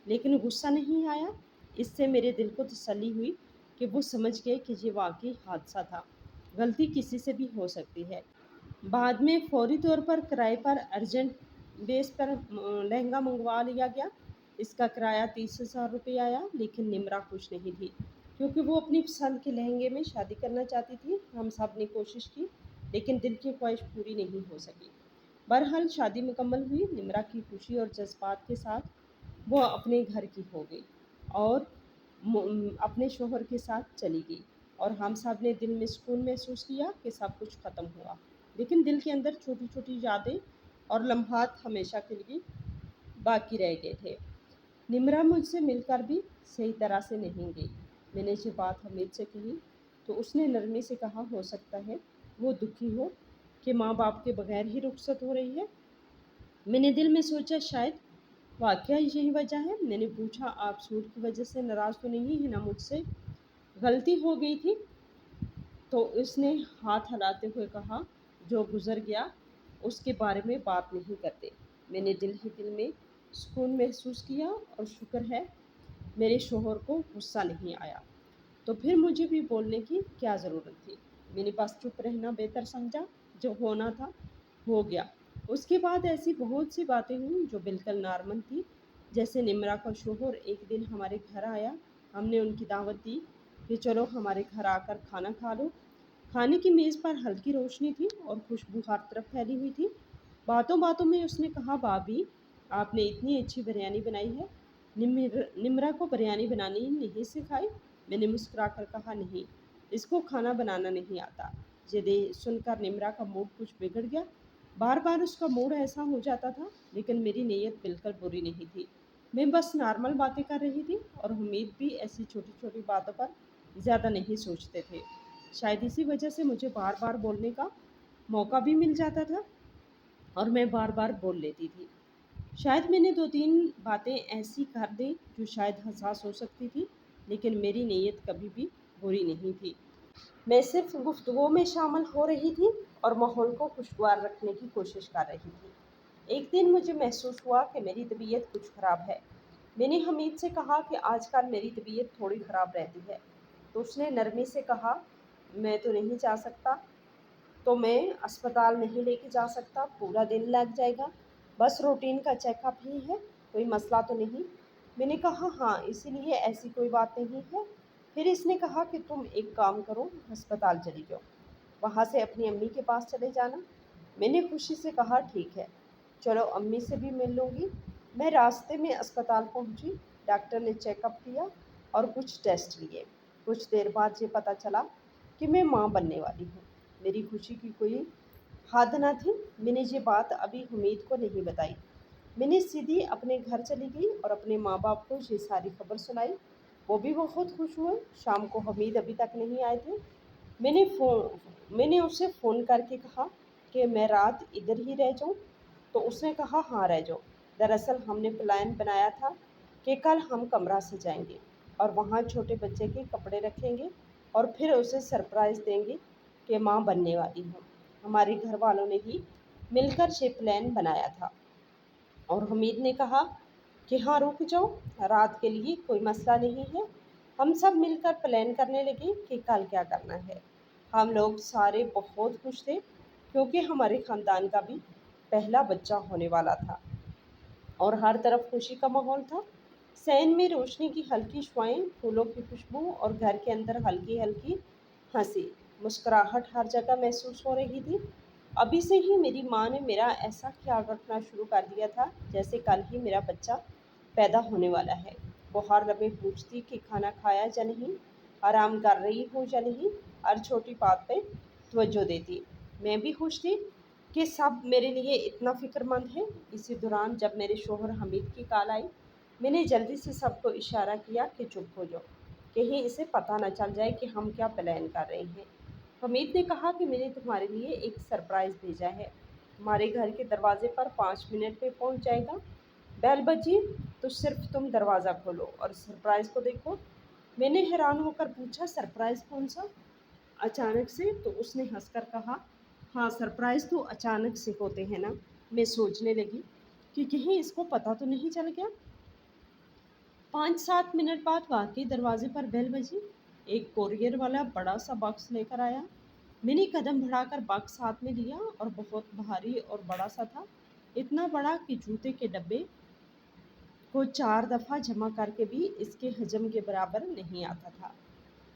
लेकिन गुस्सा नहीं आया। اس سے میرے دل کو تسلی ہوئی کہ وہ سمجھ گئے کہ یہ واقعی حادثہ تھا، غلطی کسی سے بھی ہو سکتی ہے۔ بعد میں فوری طور پر کرائے پر ارجنٹ بیس پر لہنگا منگوا لیا گیا۔ اس کا کرایہ 30,000 روپے آیا، لیکن نمرا خوش نہیں تھی کیونکہ وہ اپنی پسند کے لہنگے میں شادی کرنا چاہتی تھی۔ ہم سب نے کوشش کی لیکن دل کی خواہش پوری نہیں ہو سکی۔ بہرحال شادی مکمل ہوئی۔ نمرا کی خوشی اور جذبات کے ساتھ وہ اپنے گھر کی ہو گئی اور اپنے شوہر کے ساتھ چلی گئی، اور ہم سب نے دل میں سکون محسوس کیا کہ سب کچھ ختم ہوا، لیکن دل کے اندر چھوٹی چھوٹی یادیں اور لمحات ہمیشہ کے لیے باقی رہ گئے تھے۔ نمرا مجھ سے مل کر بھی صحیح طرح سے نہیں گئی۔ میں نے یہ بات حمید سے کہی تو اس نے نرمی سے کہا، ہو سکتا ہے وہ دکھی ہو کہ ماں باپ کے بغیر ہی رخصت ہو رہی ہے۔ میں نے دل میں سوچا شاید واقعہ یہی وجہ ہے۔ میں نے پوچھا، آپ سوٹ کی وجہ سے ناراض تو نہیں ہے نا؟ مجھ سے غلطی ہو گئی تھی۔ تو اس نے ہاتھ ہلاتے ہوئے کہا، جو گزر گیا اس کے بارے میں بات نہیں کرتے۔ میں نے دل ہی دل میں سکون محسوس کیا اور شکر ہے میرے شوہر کو غصہ نہیں آیا۔ تو پھر مجھے بھی بولنے کی کیا ضرورت تھی؟ میں نے بس چپ رہنا بہتر سمجھا۔ جو ہونا تھا ہو گیا۔ اس کے بعد ایسی بہت سی باتیں ہوئیں جو بالکل نارمل تھی، جیسے نمرا کا شوہر ایک دن ہمارے گھر آیا۔ ہم نے ان کی دعوت دی کہ چلو ہمارے گھر آ کر کھانا کھا لو۔ کھانے کی میز پر ہلکی روشنی تھی اور خوشبو ہر طرف پھیلی ہوئی تھی۔ باتوں باتوں میں اس نے کہا، بھابھی آپ نے اتنی اچھی بریانی بنائی ہے، نمرا کو بریانی بنانی نہیں سکھائی؟ میں نے مسکرا کر کہا، نہیں، اس کو کھانا بنانا نہیں آتا۔ یہ سن کر نمرا کا موڈ کچھ بگڑ گیا۔ بار بار اس کا موڈ ایسا ہو جاتا تھا، لیکن میری نیت بالکل بری نہیں تھی۔ میں بس نارمل باتیں کر رہی تھی، اور حمید بھی ایسی چھوٹی چھوٹی باتوں پر زیادہ نہیں سوچتے تھے۔ شاید اسی وجہ سے مجھے بار بار بولنے کا موقع بھی مل جاتا تھا اور میں بار بار بول لیتی تھی۔ شاید میں نے 2-3 باتیں ایسی کر دی جو شاید حساس ہو سکتی تھی، لیکن میری نیت کبھی بھی بری نہیں تھی۔ میں صرف گفتگو میں شامل ہو رہی تھی اور ماحول کو خوشگوار رکھنے کی کوشش کر رہی تھی۔ ایک دن مجھے محسوس ہوا کہ میری طبیعت کچھ خراب ہے۔ میں نے حمید سے کہا کہ آج کل میری طبیعت تھوڑی خراب رہتی ہے، تو اس نے نرمی سے کہا، میں تو نہیں جا سکتا، تو میں اسپتال نہیں لے کے جا سکتا، پورا دن لگ جائے گا، بس روٹین کا چیک اپ ہی ہے، کوئی مسئلہ تو نہیں؟ میں نے کہا، ہاں، اسی لیے ایسی کوئی بات نہیں ہے۔ پھر اس نے کہا کہ تم ایک کام کرو، ہسپتال چلی جاؤ، وہاں سے اپنی امی کے پاس چلے جانا۔ میں نے خوشی سے کہا، ٹھیک ہے، چلو امی سے بھی مل لوں گی۔ میں راستے میں اسپتال پہنچی۔ ڈاکٹر نے چیک اپ کیا اور کچھ ٹیسٹ لیے۔ کچھ دیر بعد یہ پتہ چلا کہ میں ماں بننے والی ہوں۔ میری خوشی کی کوئی حد نہ تھی۔ میں نے یہ بات ابھی حمید کو نہیں بتائی۔ میں نے سیدھی اپنے گھر چلی گئی اور اپنے ماں باپ کو یہ ساری خبر سنائی۔ وہ بھی بہت خوش ہوئے۔ شام کو حمید ابھی تک نہیں آئے تھے۔ میں نے اسے فون کر کے کہا کہ میں رات ادھر ہی رہ جاؤں، تو اس نے کہا، ہاں رہ جاؤ۔ دراصل ہم نے پلان بنایا تھا کہ کل ہم کمرہ سجائیں گے اور وہاں چھوٹے بچے کے کپڑے رکھیں گے اور پھر اسے سرپرائز دیں گے کہ ماں بننے والی ہوں۔ ہمارے گھر والوں نے ہی مل کر یہ پلان بنایا تھا، اور حمید نے کہا کہ ہاں رک جاؤ، رات کے لیے کوئی مسئلہ نہیں ہے۔ ہم سب مل کر پلان کرنے لگے کہ کل کیا کرنا ہے۔ ہم لوگ سارے بہت خوش تھے کیونکہ ہمارے خاندان کا بھی پہلا بچہ ہونے والا تھا اور ہر طرف خوشی کا ماحول تھا۔ صحن میں روشنی کی ہلکی شعاعیں، پھولوں کی خوشبو اور گھر کے اندر ہلکی ہلکی ہنسی مسکراہٹ ہر جگہ محسوس ہو رہی تھی۔ ابھی سے ہی میری ماں نے میرا ایسا خیال رکھنا شروع کر دیا تھا جیسے کل ہی میرا بچہ پیدا ہونے والا ہے۔ وہ ہر لمحے پوچھتی کہ کھانا کھایا یا نہیں، آرام کر رہی ہو یا نہیں، ہر چھوٹی بات پہ توجہ دیتی۔ میں بھی خوش تھی کہ سب میرے لیے اتنا فکر مند ہے۔ اسی دوران جب میرے شوہر حمید کی کال آئی، میں نے جلدی سے سب کو اشارہ کیا کہ چپ ہو جاؤ، کہیں اسے پتہ نہ چل جائے کہ ہم کیا پلان کر رہے ہیں۔ حمید نے کہا کہ میں نے تمہارے لیے ایک سرپرائز بھیجا ہے، تمہارے گھر کے دروازے پر 5 منٹ میں پہنچ جائے گا۔ بیل بجی تو صرف تم دروازہ کھولو اور سرپرائز کو دیکھو۔ میں نے حیران ہو کر پوچھا، سرپرائز کون سا؟ اچانک سے؟ تو اس نے ہنس کر کہا، ہاں، سرپرائز تو اچانک سے ہوتے ہیں نا۔ میں سوچنے لگی کہ کہیں اس کو پتہ تو نہیں چل گیا۔ 5-7 मिनट बाद वाकई दरवाजे पर बेल बजी। एक कोरियर वाला बड़ा सा बॉक्स लेकर आया। मैंने कदम बढ़ाकर बॉक्स हाथ में लिया और बहुत भारी और बड़ा सा था। इतना बड़ा कि जूते के डब्बे को 4 दफ़ा जमा करके भी इसके हजम के बराबर नहीं आता था।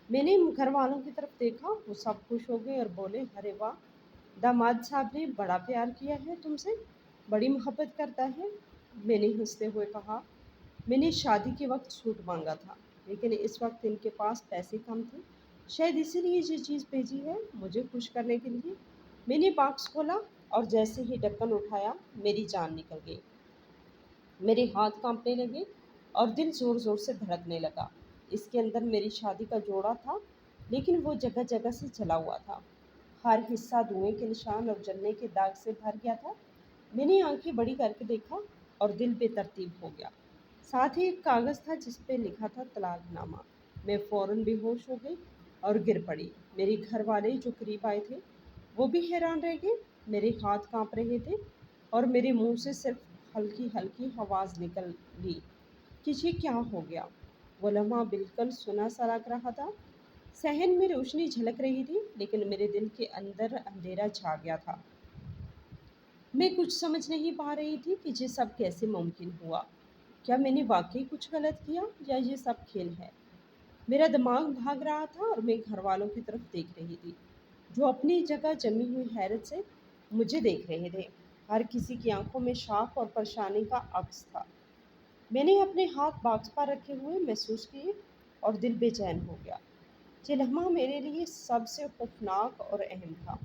मैंने घर वालों की तरफ देखा, वो सब खुश हो गए और बोले, अरे वाह, दामाद साहब ने बड़ा प्यार किया है तुमसे, बड़ी मोहब्बत करता है। मैंने हंसते हुए कहा, मैंने शादी के वक्त सूट मांगा था, लेकिन इस वक्त इनके पास पैसे कम थे, शायद इसीलिए ये चीज़ भेजी है मुझे खुश करने के लिए। मैंने बॉक्स खोला और जैसे ही ढक्कन उठाया मेरी जान निकल गई। मेरे हाथ कांपने लगे और दिल ज़ोर ज़ोर से धड़कने लगा। इसके अंदर मेरी शादी का जोड़ा था, लेकिन वो जगह जगह से जला हुआ था। हर हिस्सा धुएं के निशान और जलने के दाग से भर गया था। मैंने आंखें बड़ी करके देखा और दिल बेतरतीब हो गया। साथ ही एक कागज़ था जिस पे लिखा था तलाकनामा। मैं फ़ौरन बेहोश हो गई और गिर पड़ी। मेरे घर वाले जो करीब आए थे वो भी हैरान रह गए। मेरे हाथ कांप रहे थे और मेरे मुंह से सिर्फ हल्की हल्की आवाज़ निकली कि ये क्या हो गया। वो लम्हा बिल्कुल सुना सा लग रहा था। सहन में रोशनी झलक रही थी, लेकिन मेरे दिल के अंदर अंधेरा छा गया था। मैं कुछ समझ नहीं पा रही थी कि ये सब कैसे मुमकिन हुआ। क्या मैंने वाकई कुछ गलत किया या ये सब खेल है? मेरा दिमाग भाग रहा था और मैं घर वालों की तरफ देख रही थी, जो अपनी जगह जमी हुई हैरत से मुझे देख रहे थे। हर किसी की आंखों में शौक और परेशानी का अक्स था। मैंने अपने हाथ बॉक्स पर रखे हुए महसूस किए और दिल बेचैन हो गया। ये लम्हा मेरे लिए सबसे खौफनाक और अहम था।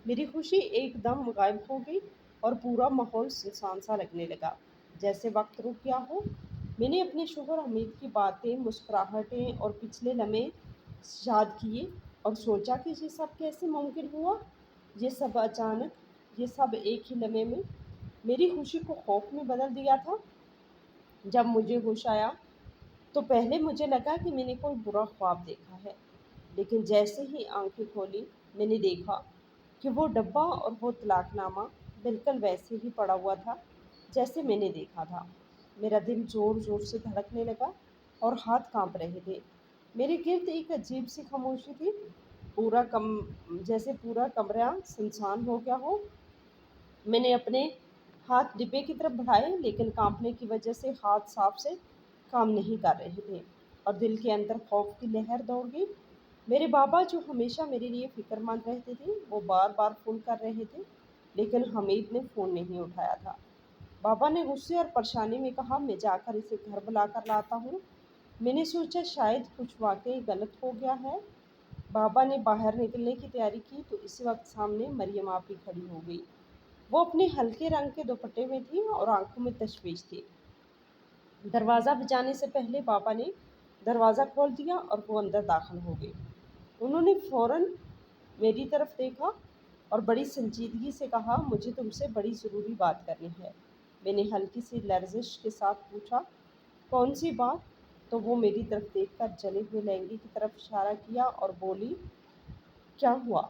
मेरी खुशी एकदम गायब हो गई और पूरा माहौल सुनसान सा लगने लगा, जैसे वक्त रुक गया हो। मैंने अपने शोहर हमीद की बातें, मुस्कुराहटें और पिछले लम्हे याद किए और सोचा कि ये सब कैसे मुमकिन हुआ। ये सब अचानक, ये सब एक ही लम्हे में मेरी खुशी को खौफ में बदल दिया था। जब मुझे होश आया तो पहले मुझे लगा कि मैंने कोई बुरा ख्वाब देखा है, लेकिन जैसे ही आंखें खोली मैंने देखा कि वो डब्बा और वो तलाकनामा बिल्कुल वैसे ही पड़ा हुआ था जैसे मैंने देखा था। मेरा दिल ज़ोर ज़ोर से धड़कने लगा और हाथ कांप रहे थे। मेरे गिर्द एक अजीब सी खामोशी थी, पूरा कम जैसे पूरा कमरा सुनसान हो गया हो। मैंने अपने हाथ डिब्बे की तरफ बढ़ाए, लेकिन कांपने की वजह से हाथ साफ से काम नहीं कर रहे थे और दिल के अंदर खौफ की लहर दौड़ गई। मेरे बाबा, जो हमेशा मेरे लिए फ़िक्रमंद रहते थे, वो बार बार फ़ोन कर रहे थे, लेकिन हमीद ने फ़ोन नहीं उठाया था। बाबा ने गुस्से और परेशानी में कहा, मैं जाकर इसे घर बुला कर लाता हूँ। मैंने सोचा शायद कुछ वाकई गलत हो गया है। बाबा ने बाहर निकलने की तैयारी की तो इसी वक्त सामने मरियम आपी खड़ी हो गई। वो अपने हल्के रंग के दुपट्टे में थी और आंखों में तशवीश थी। दरवाज़ा बजाने से पहले बाबा ने दरवाज़ा खोल दिया और वो अंदर दाखिल हो गई। उन्होंने फ़ौरन मेरी तरफ देखा और बड़ी संजीदगी से कहा, मुझे तुमसे बड़ी ज़रूरी बात करनी है। मैंने हल्की सी लर्जिश के साथ पूछा, कौन सी बात? तो वो मेरी तरफ देखकर जले हुए लहंगे की तरफ इशारा किया और बोली, क्या हुआ?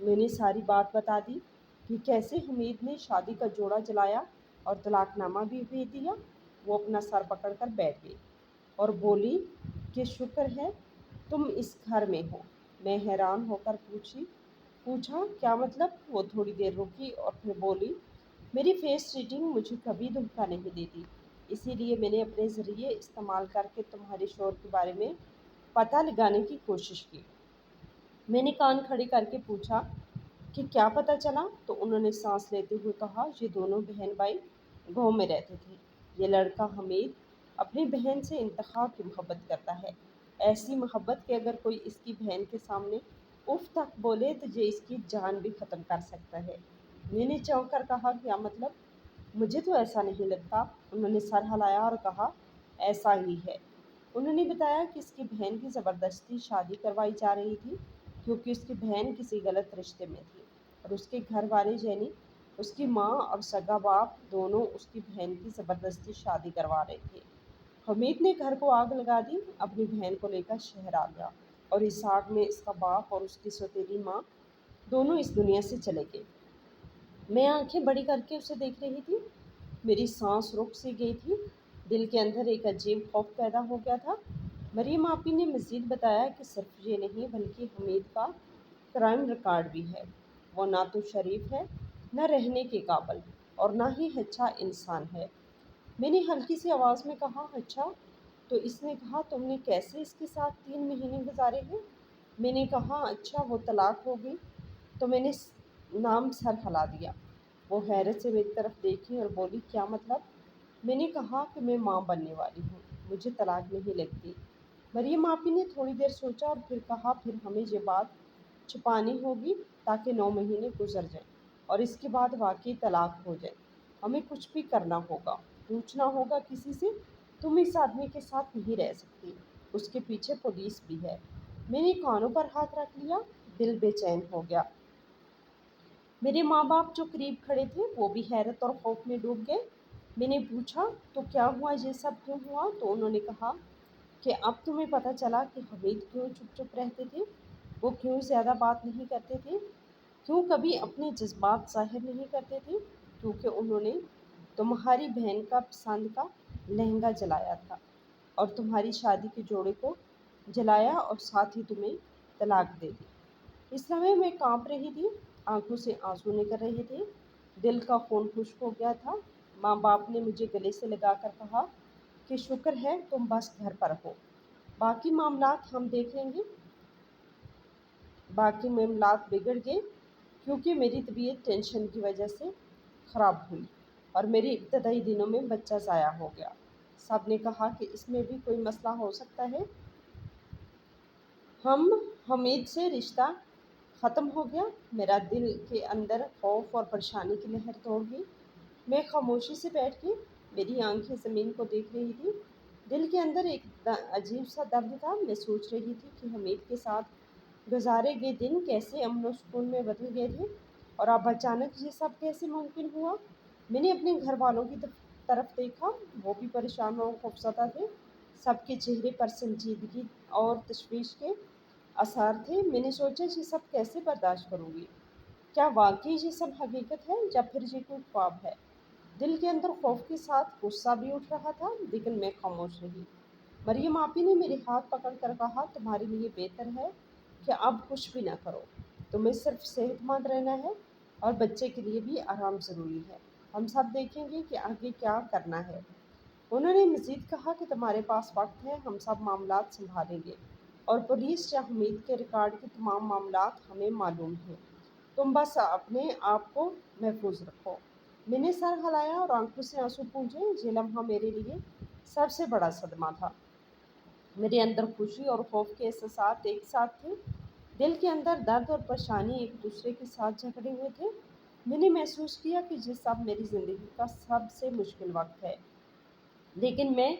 मैंने सारी बात बता दी कि कैसे हमीद ने शादी का जोड़ा जलाया और तलाकनामा भी भेज दिया। वो अपना सर पकड़कर बैठ गई और बोली कि शुक्र है तुम इस घर में हो। मैं हैरान होकर पूछा, क्या मतलब? वो थोड़ी देर रुकी और फिर बोली, मेरी फेस रीडिंग मुझे कभी धोखा नहीं देती, इसीलिए मैंने अपने ज़रिए इस्तेमाल करके तुम्हारे शोर के बारे में पता लगाने की कोशिश की। मैंने कान खड़े करके पूछा कि क्या पता चला? तो उन्होंने सांस लेते हुए कहा, ये दोनों बहन भाई गाँव में रहते थे। ये लड़का हमीद अपनी बहन से इंतहा की मोहब्बत करता है, ऐसी मोहब्बत कि अगर कोई इसकी बहन के सामने उफ तक बोले तो ये इसकी जान भी ख़त्म कर सकता है। मैंने चौंक कर कहा, क्या मतलब? मुझे तो ऐसा नहीं लगता। उन्होंने सर हिलाया और कहा, ऐसा ही है। उन्होंने बताया कि इसकी बहन की ज़बरदस्ती शादी करवाई जा रही थी, क्योंकि उसकी बहन किसी गलत रिश्ते में थी और उसके घर वाले यानी उसकी माँ और सगा बाप दोनों उसकी बहन की ज़बरदस्ती शादी करवा रहे थे। हमीद ने घर को आग लगा दी, अपनी बहन को लेकर शहर आ गया और इस आग में इसका बाप और उसकी सौतेली माँ दोनों इस दुनिया से चले गए। मैं आंखें बड़ी करके उसे देख रही थी। मेरी सांस रुक सी गई थी। دل کے اندر ایک عجیب خوف پیدا ہو گیا تھا۔ مریم آپی نے مزید بتایا کہ صرف یہ نہیں بلکہ حمید کا کرائم ریکارڈ بھی ہے۔ وہ نہ تو شریف ہے، نہ رہنے کے قابل، اور نہ ہی اچھا انسان ہے۔ میں نے ہلکی سی آواز میں کہا، اچھا تو اس نے کہا تم نے کیسے اس کے ساتھ 3 مہینے گزارے ہیں؟ میں نے کہا اچھا وہ طلاق ہو گئی تو میں نے نام سر ہلا دیا۔ وہ حیرت سے میری طرف دیکھی اور بولی، کیا مطلب؟ میں نے کہا کہ میں ماں بننے والی ہوں، مجھے طلاق نہیں لگتی۔ مریم آپی نے تھوڑی دیر سوچا اور پھر کہا، پھر ہمیں یہ بات چھپانی ہوگی تاکہ 9 مہینے گزر جائیں اور اس کے بعد واقعی طلاق ہو جائے۔ ہمیں کچھ بھی کرنا ہوگا، پوچھنا ہوگا کسی سے، تم اس آدمی کے ساتھ نہیں رہ سکتی، اس کے پیچھے پولیس بھی ہے۔ میں نے کانوں پر ہاتھ رکھ لیا، دل بے چین ہو گیا۔ میرے ماں باپ جو قریب کھڑے تھے وہ بھی حیرت اور خوف میں ڈوب گئے۔ میں نے پوچھا، تو کیا ہوا، یہ سب کیوں ہوا؟ تو انہوں نے کہا کہ اب تمہیں پتہ چلا کہ حمید کیوں چپ چپ رہتے تھے، وہ کیوں زیادہ بات نہیں کرتے تھے، کیوں کبھی اپنے جذبات ظاہر نہیں کرتے تھے، کیونکہ انہوں نے تمہاری بہن کا پسند کا لہنگا جلایا تھا اور تمہاری شادی کے جوڑے کو جلایا اور ساتھ ہی تمہیں طلاق دے دی۔ اس لمحے میں کانپ رہی تھی، آنکھوں سے آنسو نکل رہے تھے، دل کا خون خشک ہو گیا تھا۔ ماں باپ نے مجھے گلے سے لگا کر کہا کہ شکر ہے تم بس گھر پر ہو، باقی معاملات ہم دیکھ لیں گے۔ باقی معاملات بگڑ گئے کیونکہ میری طبیعت ٹینشن کی وجہ سے خراب ہوئی اور میری ابتدائی دنوں میں بچہ ضائع ہو گیا۔ سب نے کہا کہ اس میں بھی کوئی مسئلہ ہو سکتا ہے۔ حمید سے رشتہ ختم ہو گیا۔ میرا دل کے اندر خوف اور پریشانی کی لہر دوڑ گئی۔ میں خاموشی سے بیٹھ گئی، میری آنکھیں زمین کو دیکھ رہی تھی۔ دل کے اندر ایک عجیب سا درد تھا۔ میں سوچ رہی تھی کہ حمید کے ساتھ گزارے گئے دن کیسے امن و سکون میں بدل گئے تھے اور اب اچانک یہ سب کیسے ممکن ہوا۔ میں نے اپنے گھر والوں کی طرف دیکھا، وہ بھی پریشان اور خوفزدہ تھے۔ سب کے چہرے پر سنجیدگی اور تشویش کے آثار تھے۔ میں نے سوچا یہ سب کیسے برداشت کروں گی؟ کیا واقعی یہ سب حقیقت ہے یا پھر یہ کوئی خواب ہے؟ دل کے اندر خوف کے ساتھ غصہ بھی اٹھ رہا تھا، لیکن میں خاموش رہی۔ مریم آپی نے میرے ہاتھ پکڑ کر کہا، تمہارے لیے بہتر ہے کہ اب کچھ بھی نہ کرو، تمہیں صرف صحت مند رہنا ہے اور بچے کے لیے بھی آرام ضروری ہے۔ ہم سب دیکھیں گے کہ آگے کیا کرنا ہے۔ انہوں نے مزید کہا کہ تمہارے پاس وقت ہے، ہم سب معاملات سنبھالیں گے اور پولیس یا حمید کے ریکارڈ کے تمام معاملات ہمیں معلوم ہیں، تم بس اپنے آپ کو محفوظ رکھو۔ میں نے سر ہلایا اور آنکھوں سے آنسو پونچھے۔ یہ لمحہ میرے لیے سب سے بڑا صدمہ تھا۔ میرے اندر خوشی اور خوف کے احساسات ایک ساتھ تھے، دل کے اندر درد اور پریشانی ایک دوسرے کے ساتھ جھگڑے ہوئے تھے۔ میں نے محسوس کیا کہ یہ سب میری زندگی کا سب سے مشکل وقت ہے، لیکن میں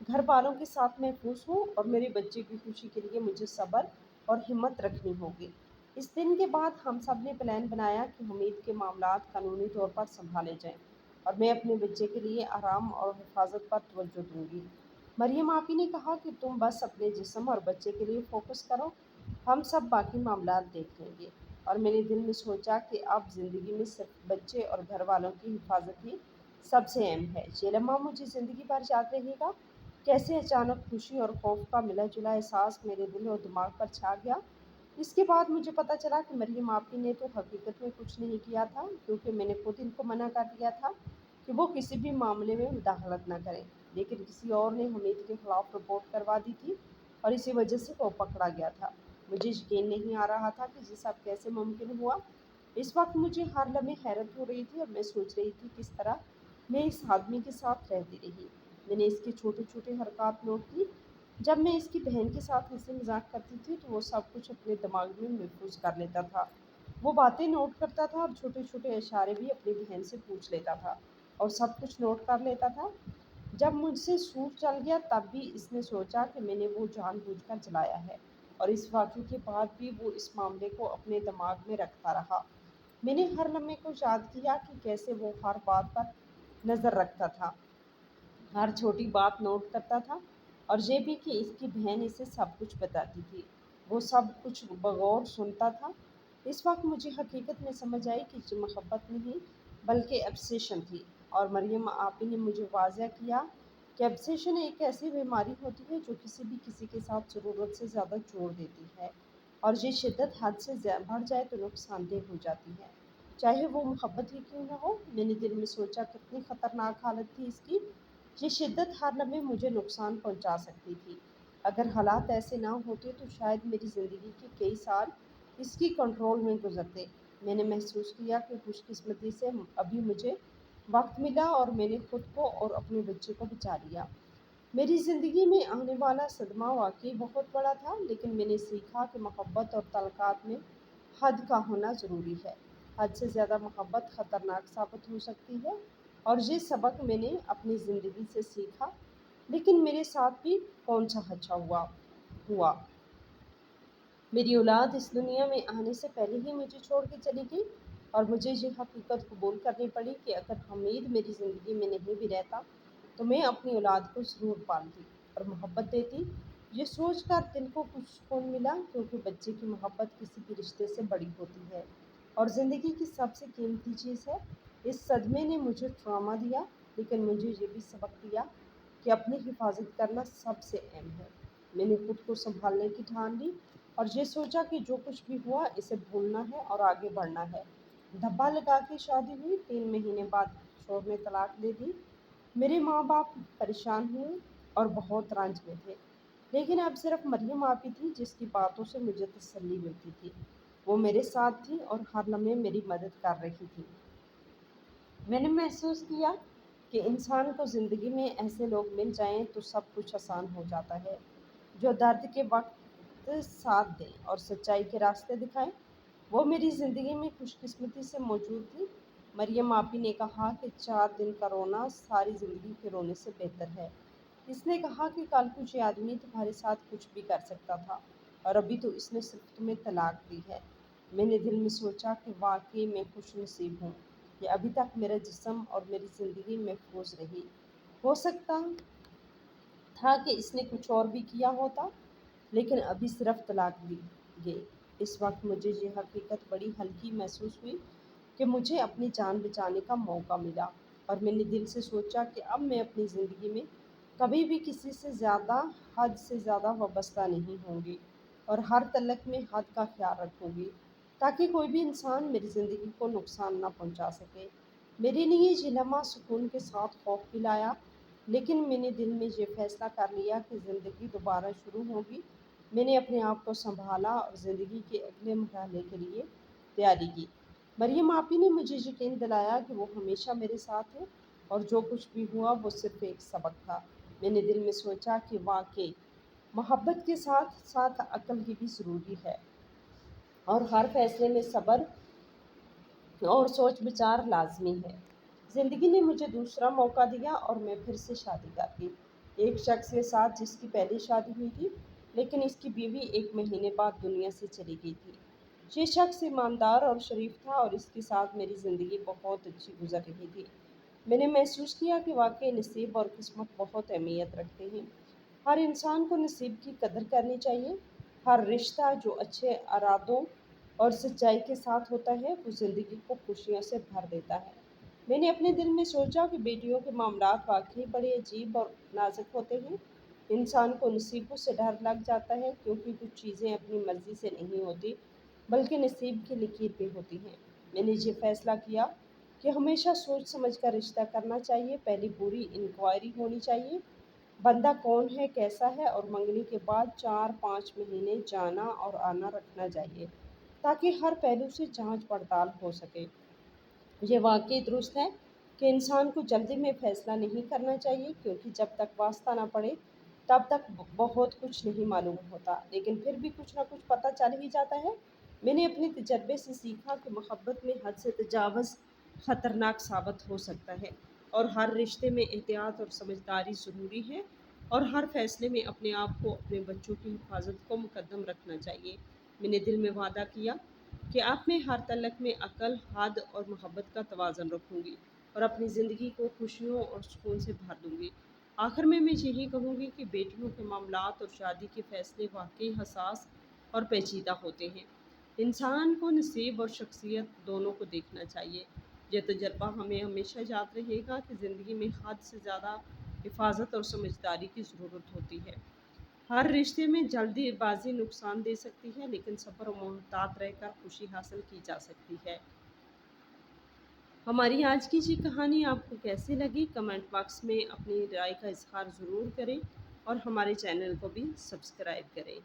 گھر والوں کے ساتھ محفوظ ہوں اور میرے بچے کی خوشی کے لیے مجھے صبر اور ہمت رکھنی ہوگی۔ اس دن کے بعد ہم سب نے پلان بنایا کہ حمید کے معاملات قانونی طور پر سنبھالے جائیں اور میں اپنے بچے کے لیے آرام اور حفاظت پر توجہ دوں گی۔ مریم آپی نے کہا کہ تم بس اپنے جسم اور بچے کے لیے فوکس کرو، ہم سب باقی معاملات دیکھ لیں گے۔ اور میں نے دل میں سوچا کہ اب زندگی میں صرف بچے اور گھر والوں کی حفاظت ہی سب سے اہم ہے۔ یہ لمحہ مجھے زندگی بھر یاد رہے گا، کیسے اچانک خوشی اور خوف کا ملا جلا احساس میرے دل اور دماغ پر چھا گیا۔ اس کے بعد مجھے پتہ چلا کہ مریم آپی نے تو حقیقت میں کچھ نہیں کیا تھا، کیونکہ میں نے خود ان کو منع کر دیا تھا کہ وہ کسی بھی معاملے میں مداخلت نہ کریں، لیکن کسی اور نے حمید کے خلاف رپورٹ کروا دی تھی اور اسی وجہ سے وہ پکڑا گیا تھا۔ مجھے یقین نہیں آ رہا تھا کہ یہ سب کیسے ممکن ہوا۔ اس وقت مجھے ہر لمحے حیرت ہو رہی تھی اور میں سوچ رہی تھی کس طرح میں اس آدمی کے ساتھ رہتی رہی۔ میں نے اس کی چھوٹے چھوٹے حرکات نوٹ کی، جب میں اس کی بہن کے ساتھ ہنسی مذاق کرتی تھی تو وہ سب کچھ اپنے دماغ میں محفوظ کر لیتا تھا، وہ باتیں نوٹ کرتا تھا اور چھوٹے چھوٹے اشارے بھی اپنی بہن سے پوچھ لیتا تھا اور سب کچھ نوٹ کر لیتا تھا۔ جب مجھ سے سوٹ چل گیا تب بھی اس نے سوچا کہ میں نے وہ جان بوجھ کر جلایا ہے اور اس واقعے کے بعد بھی وہ اس معاملے کو اپنے دماغ میں رکھتا رہا۔ میں نے ہر لمحے کو یاد کیا کہ کیسے وہ ہر بات پر نظر رکھتا تھا، ہر چھوٹی بات نوٹ کرتا تھا اور یہ بھی کہ اس کی بہن اسے سب کچھ بتاتی تھی، وہ سب کچھ بغور سنتا تھا۔ اس وقت مجھے حقیقت میں سمجھ آئی کہ یہ محبت نہیں بلکہ ابسیشن تھی، اور مریم آپی نے مجھے واضح کیا کہ obsession ایک ایسی بیماری ہوتی ہے جو کسی کے ساتھ ضرورت سے زیادہ جوڑ دیتی ہے، اور یہ شدت حد سے بڑھ جائے تو نقصان دہ ہو جاتی ہے، چاہے وہ محبت ہی کیوں نہ ہو۔ میں نے دل میں سوچا کتنی خطرناک حالت تھی اس کی، یہ شدت ہر لمحے مجھے نقصان پہنچا سکتی تھی۔ اگر حالات ایسے نہ ہوتے تو شاید میری زندگی کے کئی سال اس کی کنٹرول میں گزرتے۔ میں نے محسوس کیا کہ خوش قسمتی سے ابھی مجھے وقت ملا اور میں نے خود کو اور اپنے بچے کو بچا لیا۔ میری زندگی میں آنے والا صدمہ واقعی بہت بڑا تھا، لیکن میں نے سیکھا کہ محبت اور تعلقات میں حد کا ہونا ضروری ہے۔ حد سے زیادہ محبت خطرناک ثابت ہو سکتی ہے، اور یہ سبق میں نے اپنی زندگی سے سیکھا۔ لیکن میرے ساتھ بھی کون سا اچھا ہوا۔ میری اولاد اس دنیا میں آنے سے پہلے ہی مجھے چھوڑ کے چلی گئی، اور مجھے یہ حقیقت قبول کرنی پڑی کہ اگر حمید میری زندگی میں نہیں بھی رہتا تو میں اپنی اولاد کو ضرور پالتی اور محبت دیتی۔ یہ سوچ کر دل کو کچھ سکون ملا، کیونکہ بچے کی محبت کسی بھی رشتے سے بڑی ہوتی ہے اور زندگی کی سب سے قیمتی چیز ہے۔ اس صدمے نے مجھے ٹراما دیا، لیکن مجھے یہ بھی سبق دیا کہ اپنی حفاظت کرنا سب سے اہم ہے۔ میں نے خود کو سنبھالنے کی ٹھان لی اور یہ سوچا کہ جو کچھ بھی ہوا اسے بھولنا ہے اور آگے بڑھنا ہے۔ دھبا لگا کے شادی ہوئی، 3 مہینے بعد شوہر نے طلاق دے دی۔ میرے ماں باپ پریشان ہوئے اور بہت رنج میں تھے، لیکن اب صرف مریم آپی تھی جس کی باتوں سے مجھے تسلی ملتی تھی۔ وہ میرے ساتھ تھی اور ہر لمحے میری مدد کر رہی تھی۔ میں نے محسوس کیا کہ انسان کو زندگی میں ایسے لوگ مل جائیں تو سب کچھ آسان ہو جاتا ہے، جو درد کے وقت ساتھ دیں اور سچائی کے راستے دکھائیں۔ وہ میری زندگی میں خوش قسمتی سے موجود تھی۔ مریم آپی نے کہا کہ 4 دن کا رونا ساری زندگی کے رونے سے بہتر ہے۔ اس نے کہا کہ کل کچھ آدمی تمہارے ساتھ کچھ بھی کر سکتا تھا، اور ابھی تو اس نے صرف تمہیں طلاق دی ہے۔ میں نے دل میں سوچا کہ واقعی میں خوش نصیب ہوں کہ ابھی تک میرا جسم اور میری زندگی محفوظ رہی۔ ہو سکتا تھا کہ اس نے کچھ اور بھی کیا ہوتا، لیکن ابھی صرف طلاق دی گئی۔ اس وقت مجھے یہ حقیقت بڑی ہلکی محسوس ہوئی کہ مجھے اپنی جان بچانے کا موقع ملا، اور میں نے دل سے سوچا کہ اب میں اپنی زندگی میں کبھی بھی کسی سے زیادہ حد سے زیادہ وابستہ نہیں ہوں گی، اور ہر تعلق میں حد کا خیال رکھوں گی تاکہ کوئی بھی انسان میری زندگی کو نقصان نہ پہنچا سکے۔ میرے لیے یہ لمحہ سکون کے ساتھ خوف بھی لایا، لیکن میں نے دل میں یہ فیصلہ کر لیا کہ زندگی دوبارہ شروع ہوگی۔ میں نے اپنے آپ کو سنبھالا اور زندگی کے اگلے مرحلے کے لیے تیاری کی۔ مریم آپی نے مجھے یقین دلایا کہ وہ ہمیشہ میرے ساتھ ہے، اور جو کچھ بھی ہوا وہ صرف ایک سبق تھا۔ میں نے دل میں سوچا کہ واقعی محبت کے ساتھ ساتھ عقل کی بھی ضروری ہے، اور ہر فیصلے میں صبر اور سوچ بچار لازمی ہے۔ زندگی نے مجھے دوسرا موقع دیا اور میں پھر سے شادی کر لی، ایک شخص کے ساتھ جس کی پہلی شادی ہوئی تھی، لیکن اس کی بیوی 1 مہینے بعد دنیا سے چلی گئی تھی۔ یہ شخص ایماندار اور شریف تھا، اور اس کے ساتھ میری زندگی بہت اچھی گزر رہی تھی۔ میں نے محسوس کیا کہ واقعی نصیب اور قسمت بہت اہمیت رکھتے ہیں۔ ہر انسان کو نصیب کی قدر کرنی چاہیے۔ ہر رشتہ جو اچھے ارادوں اور سچائی کے ساتھ ہوتا ہے وہ زندگی کو خوشیوں سے بھر دیتا ہے۔ میں نے اپنے دل میں سوچا کہ بیٹیوں کے معاملات واقعی بڑے عجیب اور نازک ہوتے ہیں۔ انسان کو نصیبوں سے ڈر لگ جاتا ہے، کیونکہ کچھ چیزیں اپنی مرضی سے نہیں ہوتی بلکہ نصیب کی لکیر پہ ہوتی ہیں۔ میں نے یہ فیصلہ کیا کہ ہمیشہ سوچ سمجھ کر رشتہ کرنا چاہیے۔ پہلی پوری انکوائری ہونی چاہیے، بندہ کون ہے، کیسا ہے، اور منگنی کے بعد 4-5 مہینے جانا اور آنا رکھنا چاہیے تاکہ ہر پہلو سے جانچ پڑتال ہو سکے۔ یہ واقعی درست ہے کہ انسان کو جلدی میں فیصلہ نہیں کرنا چاہیے، کیونکہ جب تک واسطہ نہ پڑے تب تک بہت کچھ نہیں معلوم ہوتا، لیکن پھر بھی کچھ نہ کچھ پتہ چل ہی جاتا ہے۔ میں نے اپنے تجربے سے سیکھا کہ محبت میں حد سے تجاوز خطرناک ثابت ہو سکتا ہے، اور ہر رشتے میں احتیاط اور سمجھداری ضروری ہے، اور ہر فیصلے میں اپنے آپ کو اپنے بچوں کی حفاظت کو مقدم رکھنا چاہیے۔ میں نے دل میں وعدہ کیا کہ اب میں ہر تعلق میں عقل، حد اور محبت کا توازن رکھوں گی، اور اپنی زندگی کو خوشیوں اور سکون سے بھر دوں گی۔ آخر میں یہی کہوں گی کہ بیٹیوں کے معاملات اور شادی کے فیصلے واقعی حساس اور پیچیدہ ہوتے ہیں۔ انسان کو نصیب اور شخصیت دونوں کو دیکھنا چاہیے۔ یہ تجربہ ہمیں ہمیشہ یاد رہے گا کہ زندگی میں حد سے زیادہ हिफाजत और समझदारी की ज़रूरत होती है। हर रिश्ते में जल्दीबाजी नुकसान दे सकती है, लेकिन सब्र और मोहतात रहकर खुशी हासिल की जा सकती है। हमारी आज की ये कहानी आपको कैसी लगी, कमेंट बॉक्स में अपनी राय का इजहार ज़रूर करें और हमारे चैनल को भी सब्सक्राइब करें।